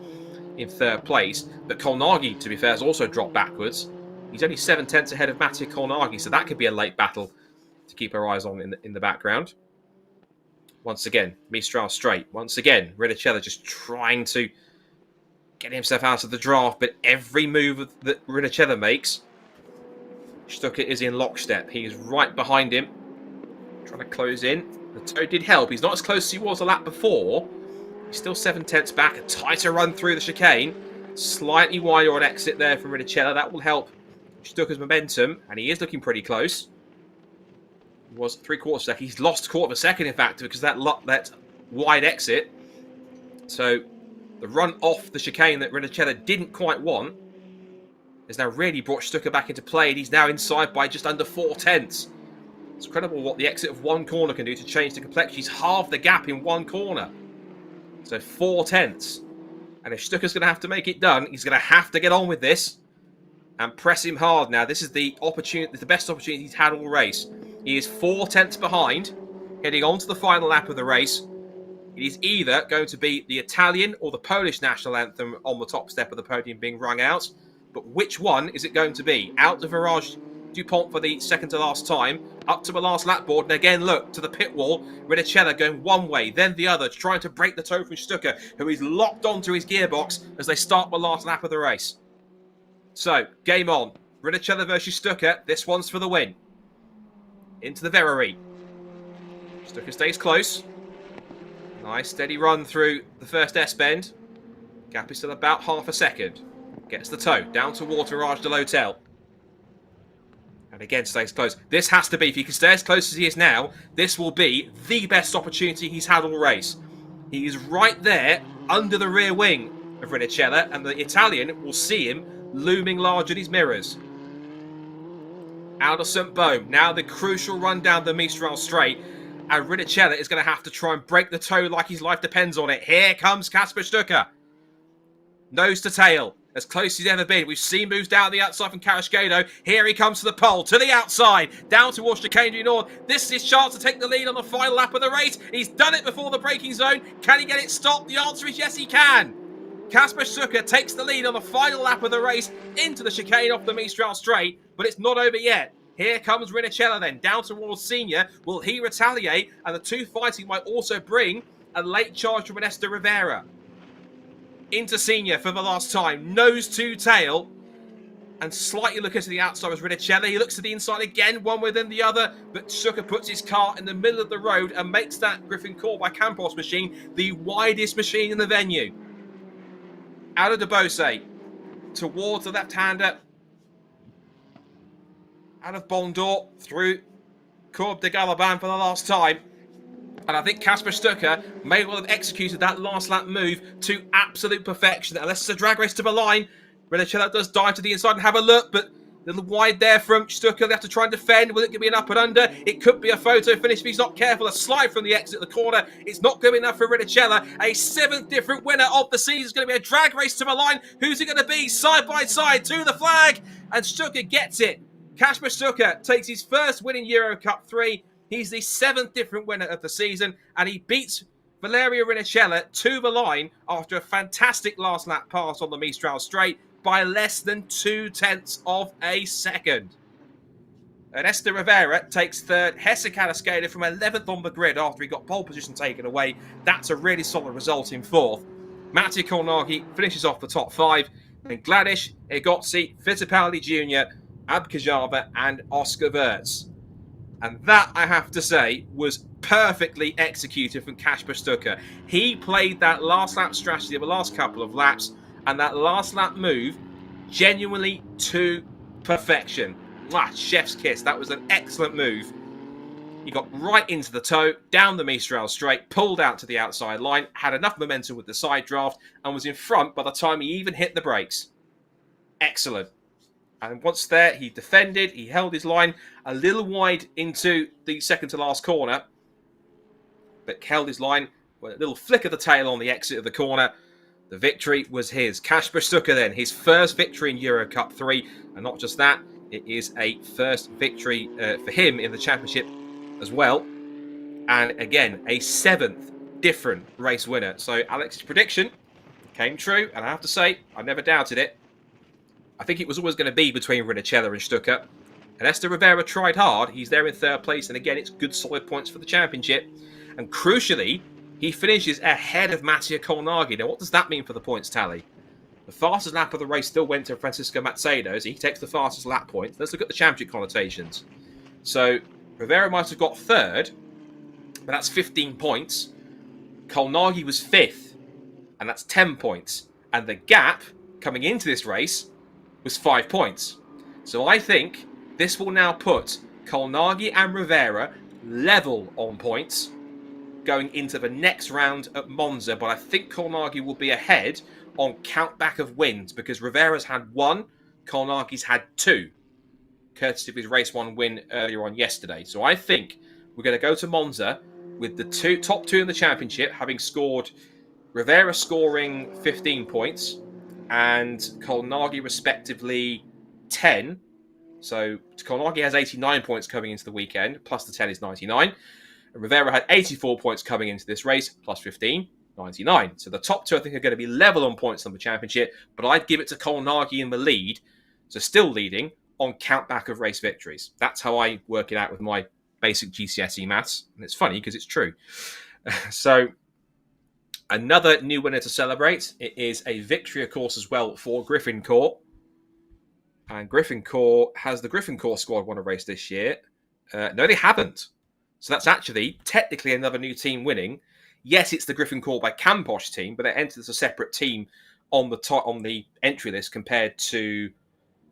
in third place. But Kolnagi, to be fair, has also dropped backwards. He's only 7/10 ahead of Matej Kolnagi, so that could be a late battle to keep our eyes on in the background. Once again, Mistral straight. Once again, Rinicella just trying to get himself out of the draft, but every move that Rinicella makes, Stucker is in lockstep. He is right behind him, trying to close in. The toe did help. He's not as close as he was a lap before. He's still 7/10 back. A tighter run through the chicane. Slightly wider on exit there from Rinicella. That will help Stucker's momentum, and he is looking pretty close. He was 3/4 second. He's lost 1/4 second, in fact, because that wide exit. So the run off the chicane that Rinicella didn't quite want has now really brought Stucker back into play, and he's now inside by just under 4/10. It's incredible what the exit of one corner can do to change the complexion. He's halved the gap in one corner. So 4/10. And if Stucker's going to have to make it done, he's going to have to get on with this and press him hard now. This is the opportunity, the best opportunity he's had all race. He is 4/10 behind, heading on to the final lap of the race. It is either going to be the Italian or the Polish national anthem on the top step of the podium being rung out. But which one is it going to be? Out to Virage DuPont for the second to last time, up to the last lap board, and again, look, to the pit wall. Rinicella going one way, then the other, trying to break the toe from Stucker, who is locked onto his gearbox as they start the last lap of the race. So, game on. Rinicella versus Stucker. This one's for the win. Into the Verrerie. Stucker stays close. Nice, steady run through the first S-bend. Gap is still about half a second. Gets the toe down towards Virage de l'Hotel. And again, stays close. This has to be, if he can stay as close as he is now, this will be the best opportunity he's had all race. He is right there, under the rear wing of Rinicella, and the Italian will see him looming large in his mirrors. Out of St. Baume. Now the crucial run down the Mistral straight. And Rinicella is going to have to try and break the toe like his life depends on it. Here comes Kasper Stucker. Nose to tail. As close as he's ever been. We've seen moves down the outside from Carrasquedo. Here he comes to the pole, to the outside, down towards Chicane du Nord. This is his chance to take the lead on the final lap of the race. He's done it before the braking zone. Can he get it stopped? The answer is yes, he can. Kasper Stucker takes the lead on the final lap of the race into the chicane off the Mistral straight, but it's not over yet. Here comes Rinicella then, down towards Senior. Will he retaliate? And the two fighting might also bring a late charge from Ernesto Rivera. Into Senior for the last time. Nose to tail. And slightly looking to the outside was Rinicella. He looks to the inside again, one within the other. But Stucker puts his car in the middle of the road and makes that Griffin Core by Campos machine the widest machine in the venue. Out of Debose. Towards the left-hander. Out of Bondor. Through Courbe de Galaban for the last time. And I think Kasper Stucker may well have executed that last lap move to absolute perfection. Unless it's a drag race to the line. Rinicella does dive to the inside and have a look, but a little wide there from Stucker. They have to try and defend. Will it be an up and under? It could be a photo finish if he's not careful. A slide from the exit of the corner. It's not good enough for Rinicella. A seventh different winner of the season. It's going to be a drag race to the line. Who's it going to be? Side by side to the flag. And Stucker gets it. Kasper Stucker takes his first win in EUROCUP-3. He's the seventh different winner of the season, and he beats Valerio Rinicella to the line after a fantastic last lap pass on the Mistral straight by less than 0.2 of a second. Ernesto Rivera takes third. Hesse Carrasquedo from 11th on the grid after he got pole position taken away. That's a really solid result in fourth. Matej Kolnagi finishes off the top five. Then Gladish, Egozzi, Fittipaldi Jr., Abkajava, and Oscar Wirtz. And that, I have to say, was perfectly executed from Kasper Stucker. He played that last lap strategy of the last couple of laps, and that last lap move genuinely to perfection. Chef's kiss. That was an excellent move. He got right into the toe, down the Mistral straight, pulled out to the outside line, had enough momentum with the side draft, and was in front by the time he even hit the brakes. Excellent. And once there, he defended, he held his line a little wide into the second to last corner, but held his line with a little flick of the tail on the exit of the corner. The victory was his. Kasper Stucker then, his first victory in EUROCUP-3, and not just that, it is a first victory for him in the championship as well. And again, a seventh different race winner. So Alex's prediction Came true, and I have to say, I never doubted it. I think it was always going to be between Ricard and Stucker. And Esther Rivera tried hard. He's there in third place, and again, it's good solid points for the championship. And crucially, he finishes ahead of Mattia Colnaghi. Now, what does that mean for the points tally? The fastest lap of the race still went to Francisco Mazzedo, so he takes the fastest lap point. Let's look at the championship connotations. So, Rivera might have got third, but that's 15 points. Colnaghi was fifth, and that's 10 points. And the gap coming into this race was 5 points. So I think this will now put Colnaghi and Rivera level on points going into the next round at Monza, but I think Colnaghi will be ahead on countback of wins because Rivera's had 1, Colnaghi's had 2, courtesy of his race 1 win earlier on yesterday. So I think we're going to go to Monza with the top two in the championship having scored, Rivera scoring 15 points and Colnaghi respectively 10. So Colnaghi has 89 points coming into the weekend, plus the 10 is 99. And Rivera had 84 points coming into this race, plus 15, 99. So the top two, I think, are going to be level on points on the championship, but I'd give it to Colnaghi in the lead, so still leading on countback of race victories. That's how I work it out with my basic GCSE maths, and it's funny because it's true. So another new winner to celebrate. It is a victory, of course, as well for Griffin Court. And Griffin Court, has the Griffin Court squad won a race this year? No, they haven't. So that's actually technically another new team winning. Yes, it's the Griffin Court by Campos team, but they entered as a separate team on the entry list compared to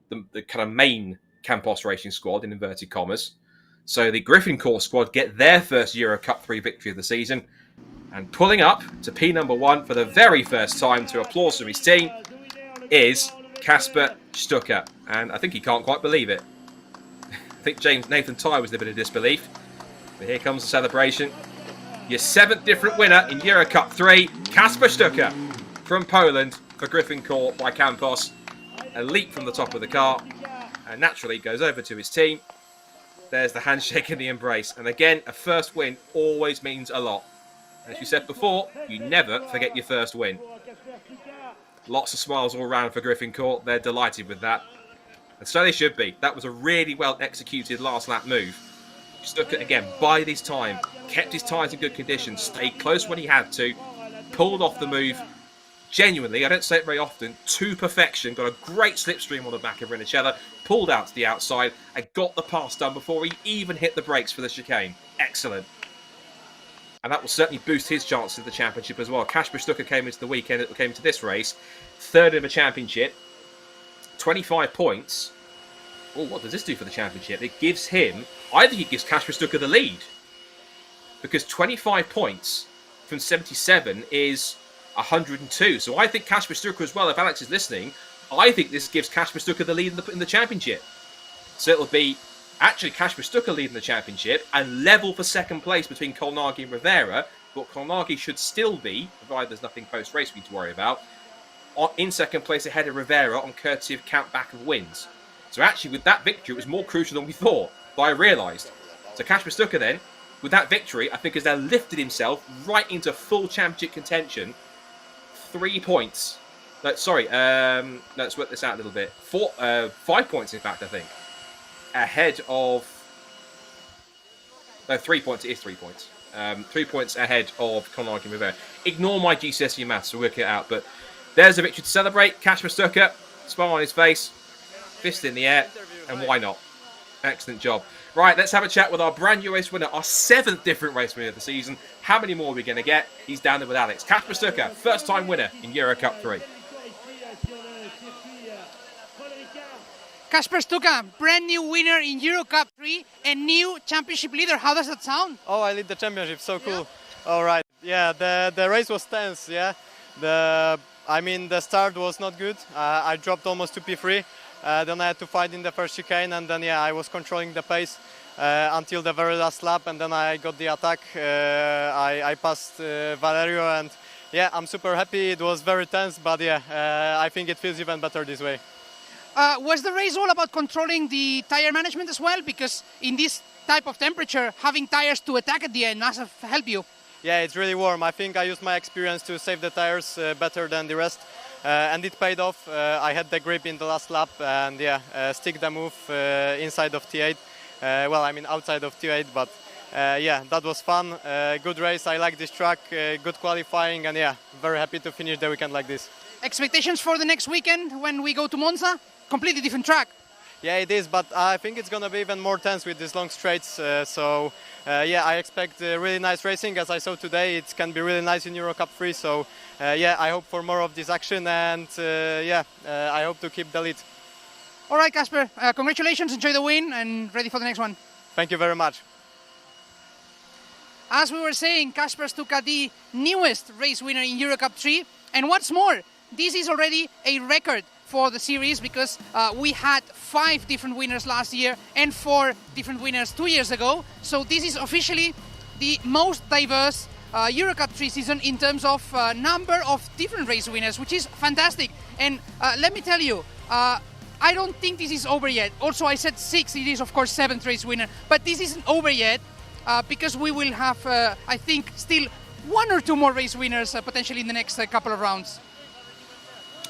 the kind of main Campos racing squad in inverted commas. So the Griffin Court squad get their first EUROCUP-3 victory of the season, and pulling up to P number 1 for the very first time to applause from his team is Kasper Stucker, and I think he can't quite believe it. I think Nathan Ty was in a bit of disbelief, but here comes the celebration. Your 7th different winner in EUROCUP-3, Kasper Stucker from Poland for Griffin Court by Campos. A leap from the top of the car, and naturally goes over to his team. There's the handshake and the embrace, and again, a first win always means a lot. As you said before, you never forget your first win. Lots of smiles all around for Griffin Court. They're delighted with that. And so they should be. That was a really well executed last lap move. Stuck it again, bided his time, kept his tyres in good condition, stayed close when he had to, pulled off the move. Genuinely, I don't say it very often, to perfection. Got a great slipstream on the back of Rinichella, pulled out to the outside and got the pass done before he even hit the brakes for the chicane. Excellent. And that will certainly boost his chances of the championship as well. Kasper Stucker came into the weekend, came into this race, third in the championship, 25 points. Oh, what does this do for the championship? It gives him, I think it gives Kasper Stucker the lead. Because 25 points from 77 is 102. So I think Kasper Stucker as well, if Alex is listening, I think this gives Kasper Stucker the lead in the championship. So it'll be actually Kasper Stucker leading the championship and level for second place between Colnaghi and Rivera, but Colnaghi should still be, provided there's nothing post-race we need to worry about, in second place ahead of Rivera on courtesy of countback of wins. So actually with that victory it was more crucial than we thought, but I realised. So Kasper Stucker then, with that victory, I think has now lifted himself right into full championship contention. 3 points. No, sorry, let's work this out a little bit. 5 points in fact, I think. Ahead of... No, 3 points. It is 3 points. 3 points ahead of Colnaghi and Rivera. Ignore my GCSE maths to work it out, but there's a victory to celebrate. Kasper Stucker, smile on his face, fist in the air, and why not? Excellent job. Right, let's have a chat with our brand new race winner, our 7th different race winner of the season. How many more are we going to get? He's down there with Alex. Kasper Stucker, first time winner in EUROCUP-3. Kasper Stucker, brand new winner in EUROCUP-3 and new championship leader. How does that sound? Oh, I lead the championship, so cool. Yeah. All right, yeah, the race was tense, yeah. The start was not good. I dropped almost to P3. Then I had to fight in the first chicane, and then I was controlling the pace until the very last lap, and then I got the attack. I passed Valerio, and yeah, I'm super happy. It was very tense, but yeah, I think it feels even better this way. Was the race all about controlling the tire management as well? Because in this type of temperature, having tires to attack at the end must have helped you. Yeah, it's really warm. I think I used my experience to save the tires better than the rest. And it paid off. I had the grip in the last lap and stick the move inside of T8. Well, I mean outside of T8, but yeah, that was fun. Good race. I like this track. Good qualifying, and yeah, very happy to finish the weekend like this. Expectations for the next weekend when we go to Monza? Completely different track. Yeah, it is, but I think it's going to be even more tense with these long straights. Yeah, I expect really nice racing. As I saw today, it can be really nice in EUROCUP-3. So yeah, I hope for more of this action, and I hope to keep the lead. All right, Casper, congratulations, enjoy the win, and ready for the next one. Thank you very much. As we were saying, Kasper Stuka, the newest race winner in EUROCUP-3, and what's more, this is already a record for the series, because we had 5 different winners last year and 4 different winners 2 years ago. So this is officially the most diverse EuroCup-3 season in terms of number of different race winners, which is fantastic. And let me tell you, I don't think this is over yet. Also, I said 6, it is of course 7th race winner, but this isn't over yet because we will have, I think, still 1 or 2 more race winners potentially in the next couple of rounds.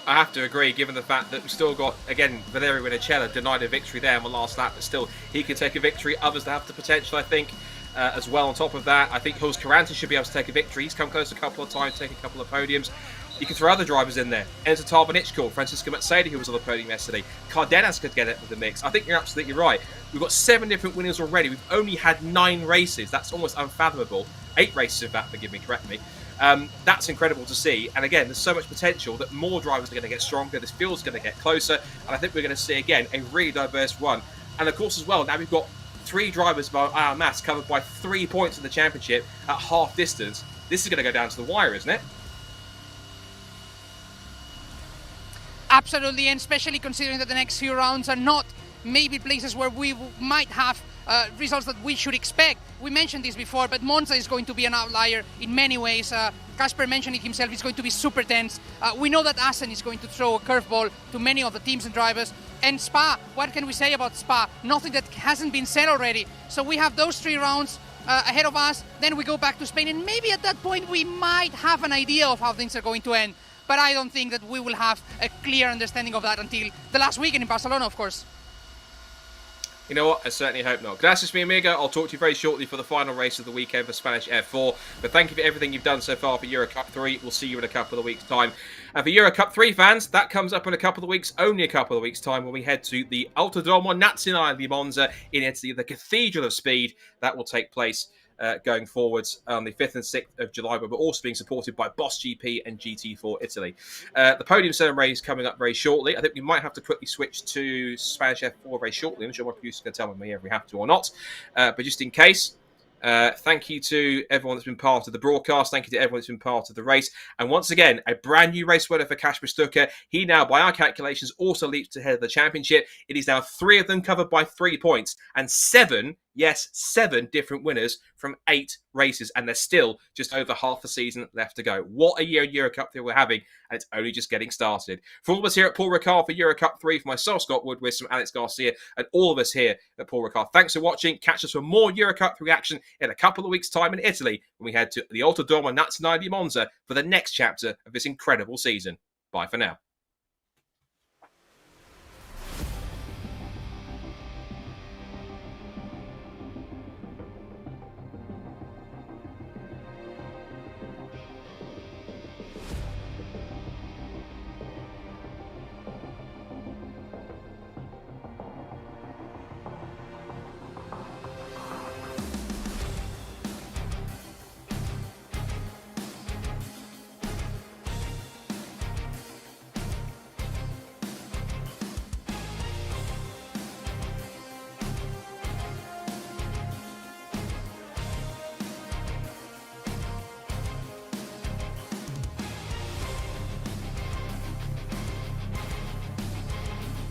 I have to agree, given the fact that we've still got, again, Valerio Vincenzo denied a victory there on the last lap, but still he could take a victory. Others that have the potential, I think, as well. On top of that, I think Jules Carranza should be able to take a victory. He's come close a couple of times, taking a couple of podiums. You can throw other drivers in there. Enzo Tarbanichko, Francisco Matseda, who was on the podium yesterday. Cardenas could get it with the mix. I think you're absolutely right. We've got 7 different winners already. We've only had 9 races. That's almost unfathomable. 8 races, in fact, forgive me, correct me. That's incredible to see. And again, there's so much potential that more drivers are going to get stronger. This field's going to get closer. And I think we're going to see, again, a really diverse run. And of course, as well, now we've got 3 drivers by our maths covered by 3 points in the championship at half distance. This is going to go down to the wire, isn't it? Absolutely, and especially considering that the next few rounds are not maybe places where we might have results that we should expect. We mentioned this before, but Monza is going to be an outlier in many ways. Kasper mentioned it himself, it's going to be super tense. We know that Assen is going to throw a curveball to many of the teams and drivers. And Spa, what can we say about Spa? Nothing that hasn't been said already. So we have those 3 rounds ahead of us, then we go back to Spain, and maybe at that point we might have an idea of how things are going to end. But I don't think that we will have a clear understanding of that until the last weekend in Barcelona, of course. You know what? I certainly hope not. Gracias, mi amigo. I'll talk to you very shortly for the final race of the weekend for Spanish F4. But thank you for everything you've done so far for EuroCup-3. We'll see you in a couple of weeks' time. And for EuroCup-3 fans, that comes up in a couple of weeks, only a couple of weeks' time, when we head to the Autodromo Nazionale di Monza in Italy, the Cathedral of Speed. That will take place going forwards on the 5th and 6th of July, but we're also being supported by Boss GP and GT4 Italy. The Podium ceremony is coming up very shortly. I think we might have to quickly switch to Spanish F4 very shortly. I'm not sure my producer's going to tell me if we have to or not, but just in case. Thank you to everyone that's been part of the broadcast. Thank you to everyone that's been part of the race. And once again, a brand new race winner for Kasper Stuka. He now, by our calculations, also leaps ahead of the championship. It is now 3 of them covered by 3 points and 7, yes, 7 different winners from 8 races. And there's still just over half the season left to go. What a year in EuroCup 3 we're having, and it's only just getting started. For all of us here at Paul Ricard for EuroCup 3, for myself, Scott Woodward, from Alex Garcia, and all of us here at Paul Ricard, thanks for watching. Catch us for more EuroCup 3 action in a couple of weeks' time in Italy when we head to the Autodromo Nazionale di Monza for the next chapter of this incredible season. Bye for now.